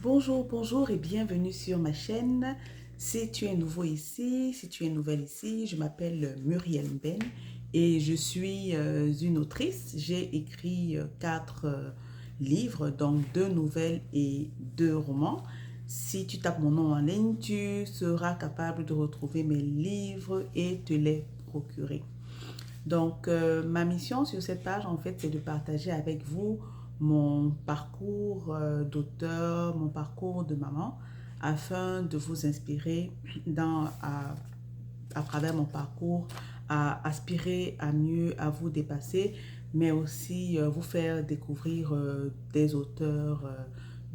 Bonjour, bonjour et bienvenue sur ma chaîne. Si tu es nouveau ici, si tu es nouvelle ici, je m'appelle Muriel Mben et je suis une autrice. J'ai écrit quatre livres, donc deux nouvelles et deux romans. Si tu tapes mon nom en ligne, tu seras capable de retrouver mes livres et te les procurer. Donc, ma mission sur cette page, en fait, c'est de partager avec vous mon parcours d'auteur, mon parcours de maman, afin de vous inspirer à travers mon parcours, à aspirer à mieux, à vous dépasser, mais aussi vous faire découvrir des auteurs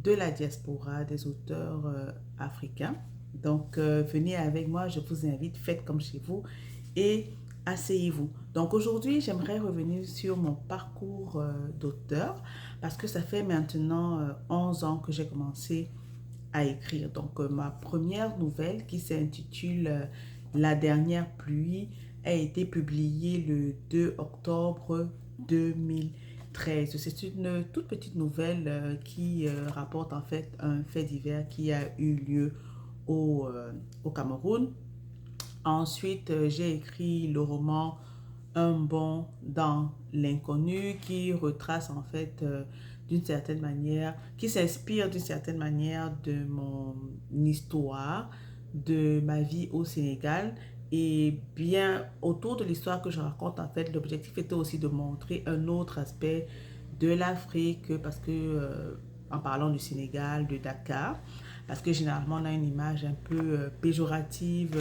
de la diaspora, des auteurs africains. Donc, venez avec moi, je vous invite, faites comme chez vous et asseyez-vous. Donc aujourd'hui, j'aimerais revenir sur mon parcours d'auteur parce que ça fait maintenant 11 ans que j'ai commencé à écrire. Donc ma première nouvelle qui s'intitule La dernière pluie a été publiée le 2 octobre 2013. C'est une toute petite nouvelle qui rapporte en fait un fait divers qui a eu lieu au Cameroun. Ensuite, j'ai écrit le roman Un bond dans l'inconnu qui retrace en fait d'une certaine manière, qui s'inspire d'une certaine manière de mon histoire, de ma vie au Sénégal. Et bien autour de l'histoire que je raconte, en fait, l'objectif était aussi de montrer un autre aspect de l'Afrique parce que en parlant du Sénégal, de Dakar, parce que généralement on a une image un peu péjorative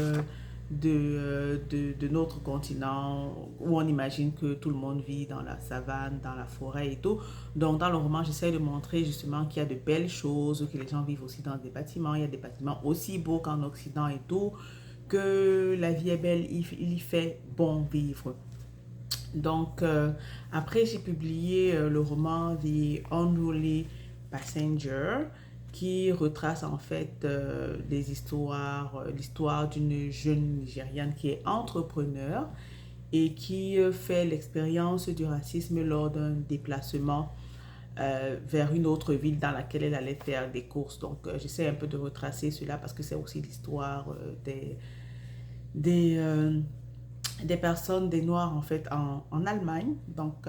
de notre continent où on imagine que tout le monde vit dans la savane, dans la forêt et tout. Donc dans le roman, j'essaie de montrer justement qu'il y a de belles choses, que les gens vivent aussi dans des bâtiments, il y a des bâtiments aussi beaux qu'en Occident et tout, que la vie est belle, il y fait bon vivre. Donc, après, j'ai publié le roman The Unruly Passenger qui retrace en fait l'histoire d'une jeune Nigériane qui est entrepreneur et qui fait l'expérience du racisme lors d'un déplacement vers une autre ville dans laquelle elle allait faire des courses. Donc, j'essaie un peu de retracer cela parce que c'est aussi l'histoire des, euh, des personnes, des Noirs en fait en Allemagne. Donc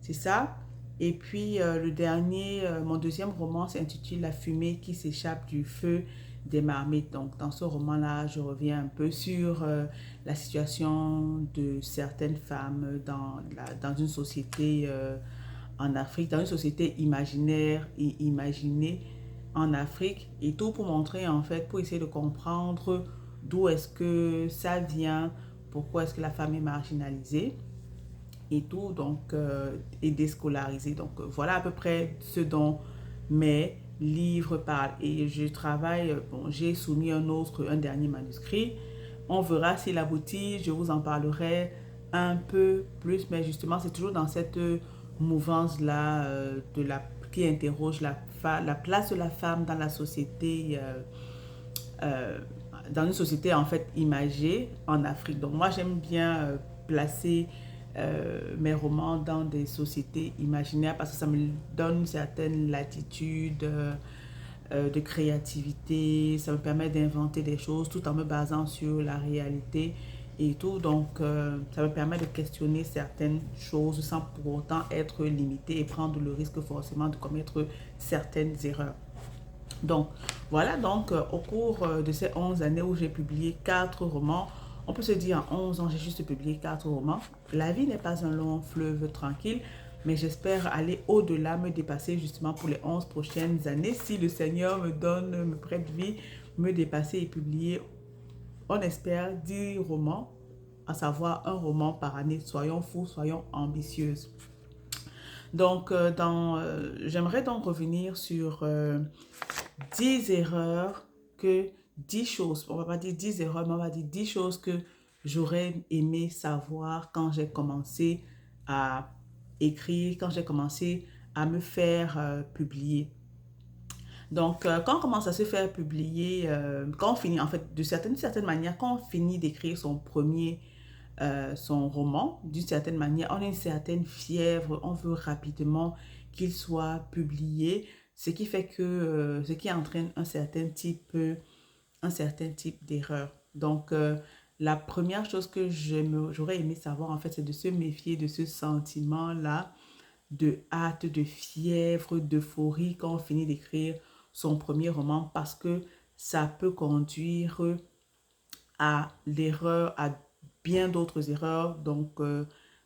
c'est ça. Et puis le dernier, mon deuxième roman s'intitule La fumée qui s'échappe du feu des marmites. Donc dans ce roman-là, je reviens un peu sur la situation de certaines femmes dans une société en Afrique, dans une société imaginaire et imaginée en Afrique. Et tout pour montrer en fait, pour essayer de comprendre d'où est-ce que ça vient, pourquoi est-ce que la femme est marginalisée et tout, donc, et déscolarisée. Donc, voilà à peu près ce dont mes livres parlent. Et je travaille, bon, j'ai soumis un dernier manuscrit. On verra s'il aboutit, je vous en parlerai un peu plus, mais justement, c'est toujours dans cette mouvance-là qui interroge la place de la femme dans la société euh, dans une société en fait imagée en Afrique. Donc moi j'aime bien placer mes romans dans des sociétés imaginaires parce que ça me donne une certaine latitude de créativité, ça me permet d'inventer des choses tout en me basant sur la réalité et tout. Donc ça me permet de questionner certaines choses sans pour autant être limité et prendre le risque forcément de commettre certaines erreurs. Donc, voilà, donc au cours de ces 11 années où j'ai publié 4 romans, on peut se dire en 11 ans, j'ai juste publié 4 romans. La vie n'est pas un long fleuve tranquille, mais j'espère aller au-delà, me dépasser justement pour les 11 prochaines années. Si le Seigneur me donne, me prête vie, me dépasser et publier, on espère 10 romans, à savoir un roman par année. Soyons fous, soyons ambitieuses. Donc, j'aimerais donc revenir sur 10 erreurs que 10 choses, on va pas dire 10 erreurs, mais on va dire 10 choses que j'aurais aimé savoir quand j'ai commencé à écrire, quand j'ai commencé à me faire publier. Donc, quand on commence à se faire publier, quand on finit, en fait, d'une certaine manière, quand on finit d'écrire son roman, d'une certaine manière, on a une certaine fièvre, on veut rapidement qu'il soit publié. ce qui fait que, ce qui entraîne un certain type d'erreur. Donc, la première chose que j'aurais aimé savoir, en fait, c'est de se méfier de ce sentiment-là de hâte, de fièvre, d'euphorie quand on finit d'écrire son premier roman parce que ça peut conduire à l'erreur, à bien d'autres erreurs. Donc,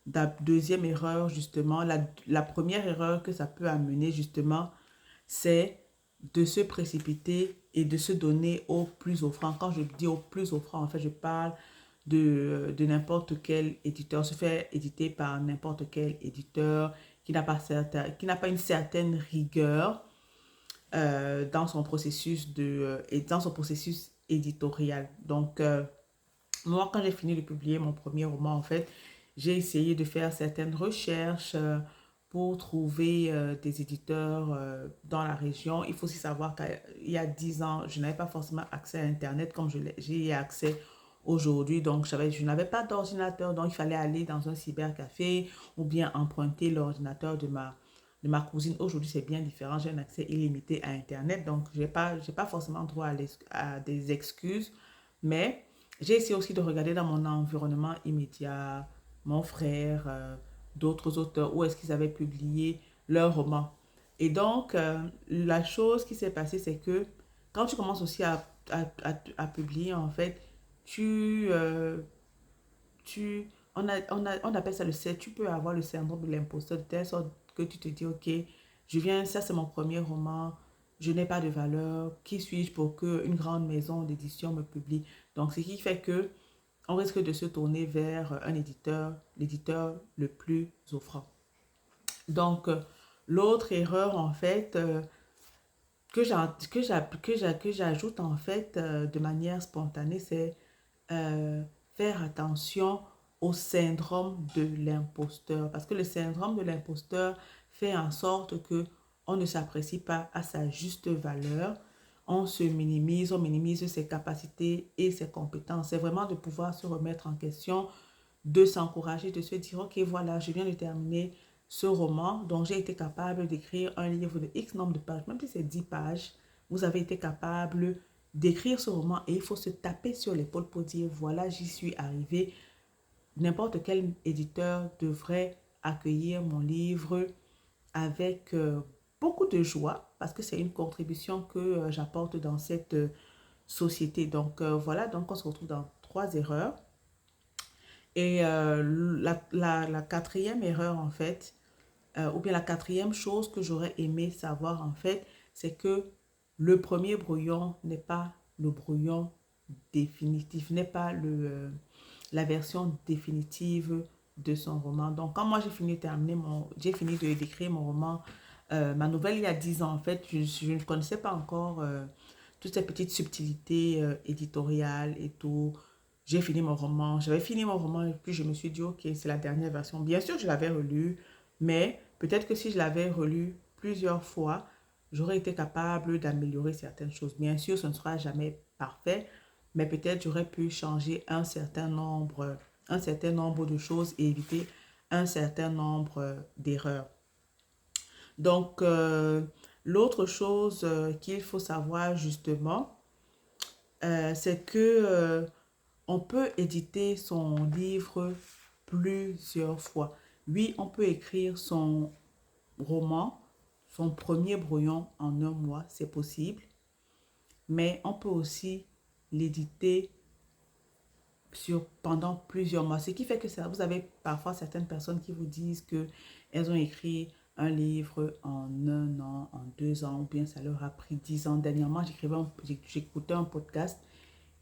la deuxième erreur, justement, la première erreur que ça peut amener, justement, c'est de se précipiter et de se donner au plus offrant. Quand je dis au plus offrant, en fait, je parle de n'importe quel éditeur, se faire éditer par n'importe quel éditeur qui n'a pas une certaine rigueur dans son processus et dans son processus éditorial. Donc, moi, quand j'ai fini de publier mon premier roman, en fait, j'ai essayé de faire certaines recherches pour trouver des éditeurs dans la région. Il faut aussi savoir qu'il y a 10 ans, je n'avais pas forcément accès à Internet comme j'ai accès aujourd'hui. Donc, je n'avais pas d'ordinateur, donc il fallait aller dans un cybercafé ou bien emprunter l'ordinateur de ma cousine. Aujourd'hui, c'est bien différent. J'ai un accès illimité à Internet, donc j'ai pas forcément droit à des excuses, mais j'ai essayé aussi de regarder dans mon environnement immédiat, mon frère, d'autres auteurs, où est-ce qu'ils avaient publié leurs romans. Et donc, la chose qui s'est passée, c'est que quand tu commences aussi à publier, en fait, tu, euh, on appelle ça tu peux avoir le syndrome de l'imposteur de telle sorte que tu te dis, ok, ça c'est mon premier roman, je n'ai pas de valeur, qui suis-je pour qu'une grande maison d'édition me publie? Donc, ce qui fait que on risque de se tourner vers un éditeur, l'éditeur le plus offrant. Donc, l'autre erreur, en fait, que j'ajoute, en fait, de manière spontanée, c'est euh, faire attention au syndrome de l'imposteur. Parce que le syndrome de l'imposteur fait en sorte que on ne s'apprécie pas à sa juste valeur. On minimise ses capacités et ses compétences. C'est vraiment de pouvoir se remettre en question, de s'encourager, de se dire, ok, voilà, je viens de terminer ce roman, donc j'ai été capable d'écrire un livre de X nombre de pages, même si c'est 10 pages, vous avez été capable d'écrire ce roman et il faut se taper sur l'épaule pour dire, voilà, j'y suis arrivé. N'importe quel éditeur devrait accueillir mon livre avec beaucoup de joie parce que c'est une contribution que j'apporte dans cette société. Donc voilà, donc on se retrouve dans trois erreurs. Et la quatrième erreur, en fait, ou bien la quatrième chose que j'aurais aimé savoir, en fait, c'est que le premier brouillon n'est pas le brouillon définitif, n'est pas la version définitive de son roman. Donc, quand moi j'ai fini d'écrire mon roman, ma nouvelle il y a 10 ans, en fait, je ne connaissais pas encore toutes ces petites subtilités éditoriales et tout. J'ai fini mon roman, j'avais fini mon roman et puis je me suis dit, ok, c'est la dernière version. Bien sûr, je l'avais relu, mais peut-être que si je l'avais relu plusieurs fois, j'aurais été capable d'améliorer certaines choses. Bien sûr, ce ne sera jamais parfait, mais peut-être j'aurais pu changer un certain nombre de choses et éviter un certain nombre d'erreurs. Donc, l'autre chose qu'il faut savoir justement, c'est que on peut éditer son livre plusieurs fois. Oui, on peut écrire son roman, son premier brouillon en un mois, c'est possible, mais on peut aussi l'éditer pendant plusieurs mois. Ce qui fait que vous avez parfois certaines personnes qui vous disent que elles ont écrit un livre en un an, en 2 ans, ou bien ça leur a pris 10 ans. Dernièrement, j'écoutais un podcast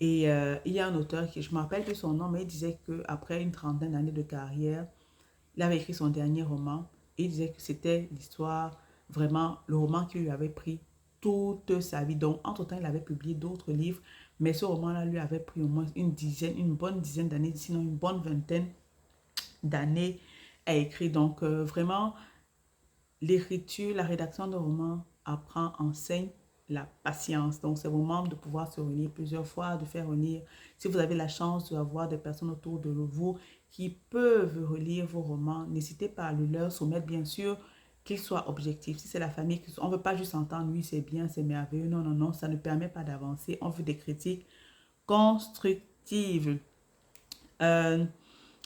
et il y a un auteur qui, je ne me rappelle plus son nom, mais il disait qu'après une trentaine d'années de carrière, il avait écrit son dernier roman et il disait que c'était l'histoire, vraiment, le roman qui lui avait pris toute sa vie. Donc, entre-temps, il avait publié d'autres livres, mais ce roman-là lui avait pris au moins une bonne dizaine d'années, sinon une bonne vingtaine d'années à écrire. Donc, vraiment, l'écriture, la rédaction de romans enseigne la patience. Donc, c'est vraiment de pouvoir se relire plusieurs fois, de faire relire. Si vous avez la chance d'avoir des personnes autour de vous qui peuvent relire vos romans, n'hésitez pas à le leur soumettre, bien sûr. qu'il soit objectif. Si c'est la famille, on ne veut pas juste entendre, oui, c'est bien, c'est merveilleux. Non, non, non, ça ne permet pas d'avancer. On veut des critiques constructives. Euh,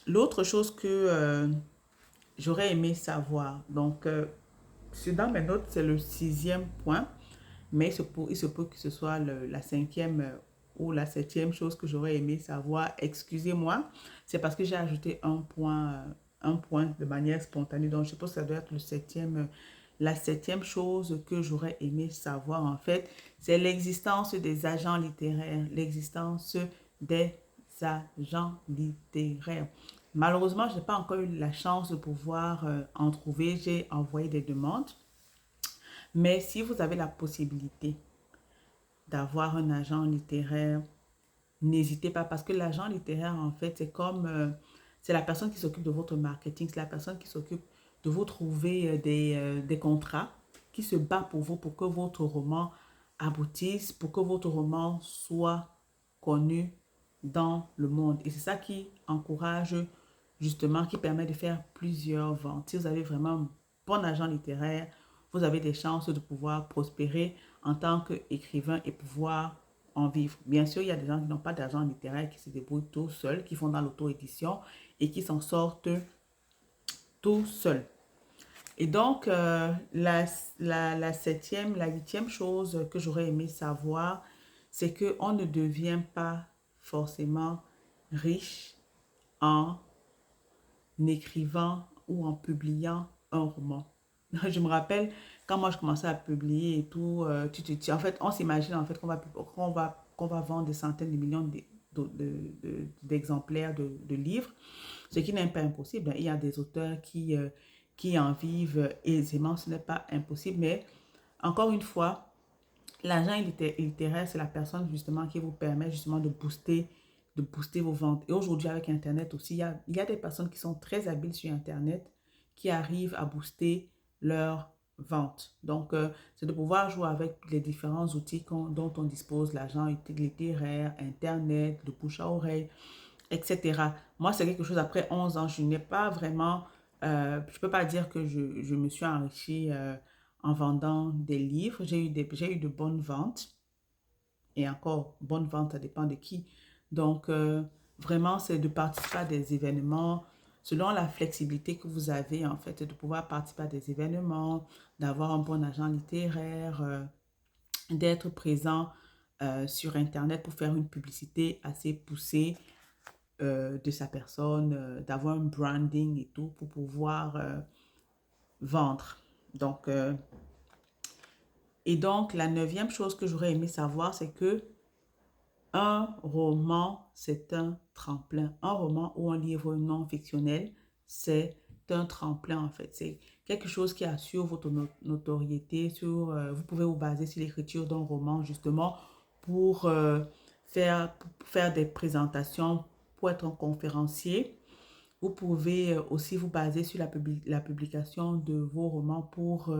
L'autre chose que j'aurais aimé savoir, donc, dans mes notes, c'est le 6e point, mais il se peut que ce soit la 5e ou la 7e chose que j'aurais aimé savoir. Excusez-moi, c'est parce que j'ai ajouté un point de manière spontanée, donc je pense que ça doit être le 7e. La 7e chose que j'aurais aimé savoir, en fait, c'est l'existence des agents littéraires, l'existence des agents littéraires. Malheureusement, je n'ai pas encore eu la chance de pouvoir en trouver. J'ai envoyé des demandes. Mais si vous avez la possibilité d'avoir un agent littéraire, n'hésitez pas parce que l'agent littéraire, en fait, c'est la personne qui s'occupe de votre marketing, c'est la personne qui s'occupe de vous trouver des contrats, qui se bat pour vous, pour que votre roman aboutisse, pour que votre roman soit connu dans le monde. Et c'est ça qui encourage, justement, qui permet de faire plusieurs ventes. Si vous avez vraiment un bon agent littéraire, vous avez des chances de pouvoir prospérer en tant qu'écrivain et pouvoir en vivre. Bien sûr, il y a des gens qui n'ont pas d'agent littéraire, qui se débrouillent tout seuls, qui font dans l'auto-édition et qui s'en sortent tout seuls. Et donc, la 7e, la 8e chose que j'aurais aimé savoir, c'est qu'on ne devient pas forcément riche en écrivant ou en publiant un roman. Je me rappelle quand moi je commençais à publier et tout, en fait, on s'imagine en fait qu'on va vendre des centaines de millions d'exemplaires de livres, ce qui n'est pas impossible. Il y a des auteurs qui en vivent aisément, ce n'est pas impossible, mais encore une fois, l'agent littéraire, c'est la personne justement qui vous permet justement de booster vos ventes. Et aujourd'hui, avec Internet aussi, il y a des personnes qui sont très habiles sur Internet qui arrivent à booster leurs ventes. Donc, c'est de pouvoir jouer avec les différents outils dont on dispose, l'agent littéraire, Internet, le bouche à oreille, etc. Moi, c'est quelque chose, après 11 ans, je n'ai pas vraiment, je ne peux pas dire que je me suis enrichie en vendant des livres. J'ai eu de bonnes ventes. Et encore, bonnes ventes, ça dépend de qui. Donc, vraiment, c'est de participer à des événements selon la flexibilité que vous avez, en fait, de pouvoir participer à des événements, d'avoir un bon agent littéraire, d'être présent sur Internet pour faire une publicité assez poussée de sa personne, d'avoir un branding et tout pour pouvoir vendre. Donc, et donc, la 9e chose que j'aurais aimé savoir, c'est que un roman, c'est un tremplin. Un roman ou un livre non fictionnel, c'est un tremplin en fait. C'est quelque chose qui assure votre notoriété. Vous pouvez vous baser sur l'écriture d'un roman justement pour, pour faire des présentations, pour être un conférencier. Vous pouvez aussi vous baser sur la publication de vos romans pour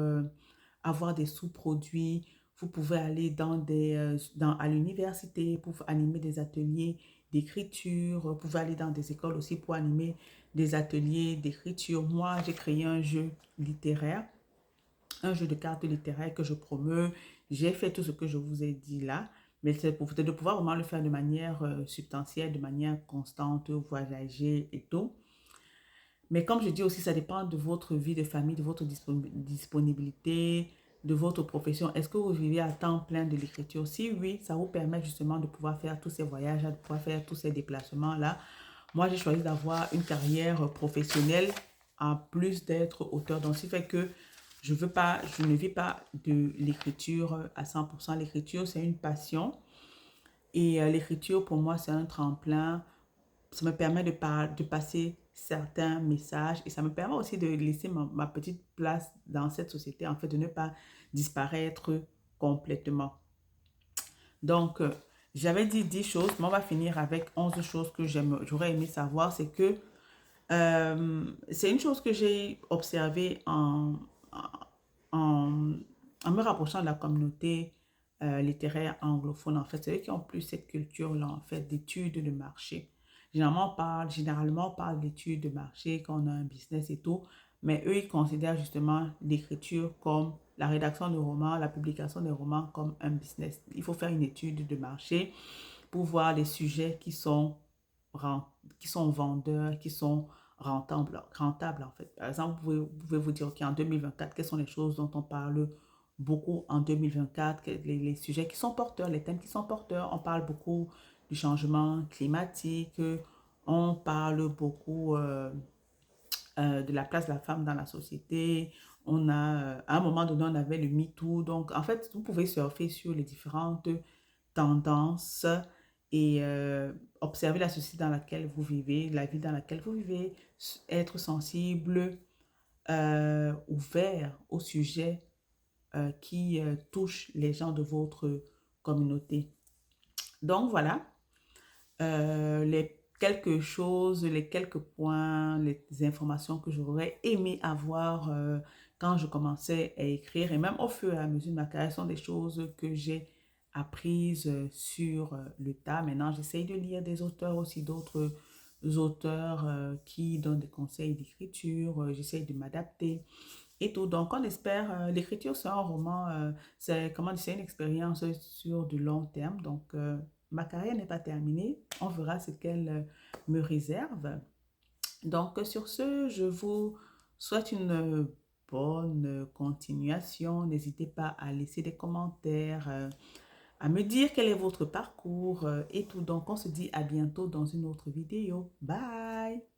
avoir des sous-produits. Vous pouvez aller à l'université pour animer des ateliers d'écriture. Vous pouvez aller dans des écoles aussi pour animer des ateliers d'écriture. Moi, j'ai créé un jeu littéraire, un jeu de cartes littéraires que je promeus. J'ai fait tout ce que je vous ai dit là, mais c'est de pouvoir vraiment le faire de manière substantielle, de manière constante, voyager et tout. Mais comme je dis aussi, ça dépend de votre vie de famille, de votre disponibilité, de votre profession. Est-ce que vous vivez à temps plein de l'écriture? Si oui, ça vous permet justement de pouvoir faire tous ces voyages, de pouvoir faire tous ces déplacements-là. Moi, j'ai choisi d'avoir une carrière professionnelle en plus d'être auteur. Donc, ce qui fait que je ne vis pas de l'écriture à 100%. L'écriture, c'est une passion. Et l'écriture, pour moi, c'est un tremplin. Ça me permet de passer certains messages et ça me permet aussi de laisser ma petite place dans cette société, en fait, de ne pas disparaître complètement. Donc, j'avais dit 10 choses, mais on va finir avec 11 choses que j'aurais aimé savoir. C'est que c'est une chose que j'ai observée en, en me rapprochant de la communauté littéraire anglophone. En fait, c'est eux qui ont plus cette culture-là, en fait, d'études de marché. Généralement, on parle d'études de marché quand on a un business et tout, Mais eux, ils considèrent justement l'écriture comme la rédaction de romans, la publication des romans comme un business. Il faut faire une étude de marché pour voir les sujets qui sont vendeurs, qui sont rentables en fait. Par exemple, vous pouvez vous dire, OK, en 2024, quelles sont les choses dont on parle beaucoup en 2024, les sujets qui sont porteurs, les thèmes qui sont porteurs. On parle beaucoup du changement climatique, on parle beaucoup de la place de la femme dans la société. On a, à un moment donné, on avait le MeToo. Donc, en fait, vous pouvez surfer sur les différentes tendances et observer la société dans laquelle vous vivez, la vie dans laquelle vous vivez, être sensible, ouvert au sujet qui touche les gens de votre communauté. Donc, voilà les quelque chose, les quelques points, les informations que j'aurais aimé avoir quand je commençais à écrire et même au fur et à mesure de ma carrière sont des choses que j'ai apprises sur le tas. Maintenant, j'essaye de lire des auteurs aussi, d'autres auteurs qui donnent des conseils d'écriture. J'essaye de m'adapter et tout. Donc, on espère, l'écriture, c'est un roman, c'est comment dire, c'est une expérience sur du long terme. Donc, ma carrière n'est pas terminée. On verra ce qu'elle me réserve. Donc, sur ce, je vous souhaite une bonne continuation. N'hésitez pas à laisser des commentaires, à me dire quel est votre parcours et tout. Donc, on se dit à bientôt dans une autre vidéo. Bye!